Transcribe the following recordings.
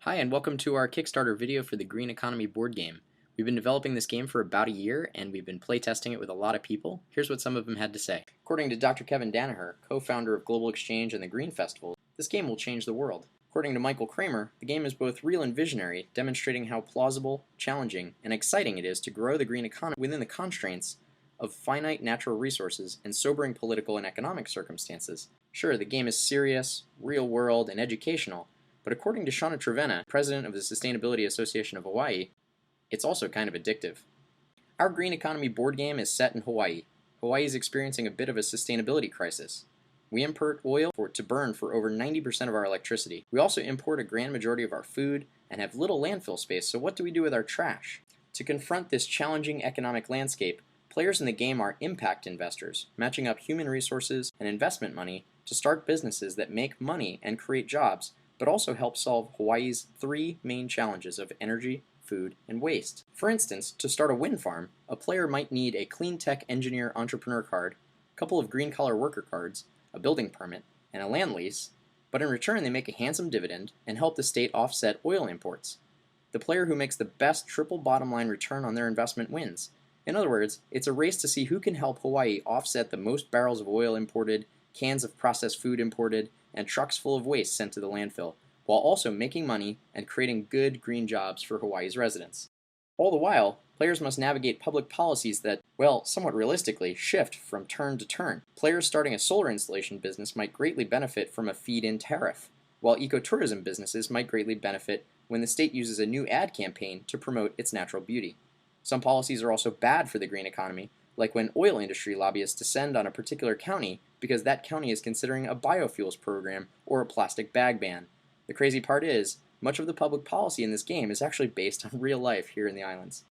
Hi, and welcome to our Kickstarter video for the Green Economy board game. We've been developing this game for about a year, and we've been playtesting it with a lot of people. Here's what some of them had to say. According to Dr. Kevin Danaher, co-founder of Global Exchange and the Green Festival, this game will change the world. According to Michael Kramer, the game is both real and visionary, demonstrating how plausible, challenging, and exciting it is to grow the green economy within the constraints of finite natural resources and sobering political and economic circumstances. Sure, the game is serious, real-world, and educational, but according to Shauna Trevena, president of the Sustainability Association of Hawaii, it's also kind of addictive. Our Green Economy board game is set in Hawaii. Hawaii is experiencing a bit of a sustainability crisis. We import oil to burn for over 90% of our electricity. We also import a grand majority of our food and have little landfill space, so what do we do with our trash? To confront this challenging economic landscape, players in the game are impact investors, matching up human resources and investment money to start businesses that make money and create jobs, but also help solve Hawaii's three main challenges of energy, food, and waste. For instance, to start a wind farm, a player might need a clean tech engineer entrepreneur card, a couple of green collar worker cards, a building permit, and a land lease, but in return they make a handsome dividend and help the state offset oil imports. The player who makes the best triple bottom line return on their investment wins. In other words, it's a race to see who can help Hawaii offset the most barrels of oil imported, cans of processed food imported, and trucks full of waste sent to the landfill, while also making money and creating good green jobs for Hawaii's residents. All the while, players must navigate public policies that, well, somewhat realistically, shift from turn to turn. Players starting a solar installation business might greatly benefit from a feed-in tariff, while ecotourism businesses might greatly benefit when the state uses a new ad campaign to promote its natural beauty. Some policies are also bad for the green economy, like when oil industry lobbyists descend on a particular county because that county is considering a biofuels program or a plastic bag ban. The crazy part is, much of the public policy in this game is actually based on real life here in the islands.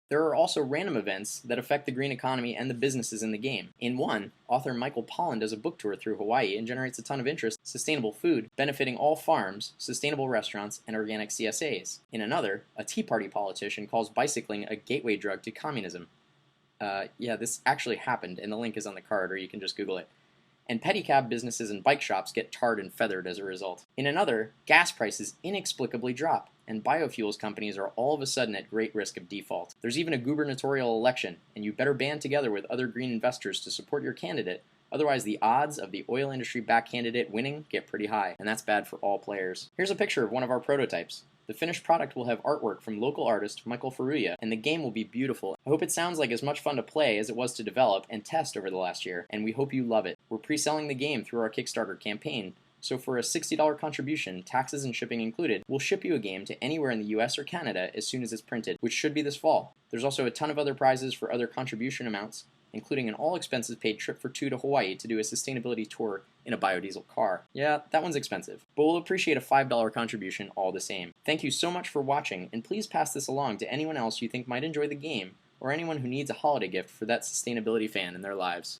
There are also random events that affect the green economy and the businesses in the game. In one, author Michael Pollan does a book tour through Hawaii and generates a ton of interest in sustainable food, benefiting all farms, sustainable restaurants, and organic CSAs. In another, a Tea Party politician calls bicycling a gateway drug to communism. Yeah, this actually happened, and the link is on the card, or you can just Google it. And pedicab businesses and bike shops get tarred and feathered as a result. In another, gas prices inexplicably drop, and biofuels companies are all of a sudden at great risk of default. There's even a gubernatorial election, and you better band together with other green investors to support your candidate, otherwise the odds of the oil industry-backed candidate winning get pretty high, and that's bad for all players. Here's a picture of one of our prototypes. The finished product will have artwork from local artist Michael Furuya, and the game will be beautiful. I hope it sounds like as much fun to play as it was to develop and test over the last year, and we hope you love it. We're pre-selling the game through our Kickstarter campaign, so for a $60 contribution, taxes and shipping included, we'll ship you a game to anywhere in the US or Canada as soon as it's printed, which should be this fall. There's also a ton of other prizes for other contribution amounts, including an all-expenses-paid trip for two to Hawaii to do a sustainability tour in a biodiesel car. Yeah, that one's expensive, but we'll appreciate a $5 contribution all the same. Thank you so much for watching, and please pass this along to anyone else you think might enjoy the game, or anyone who needs a holiday gift for that sustainability fan in their lives.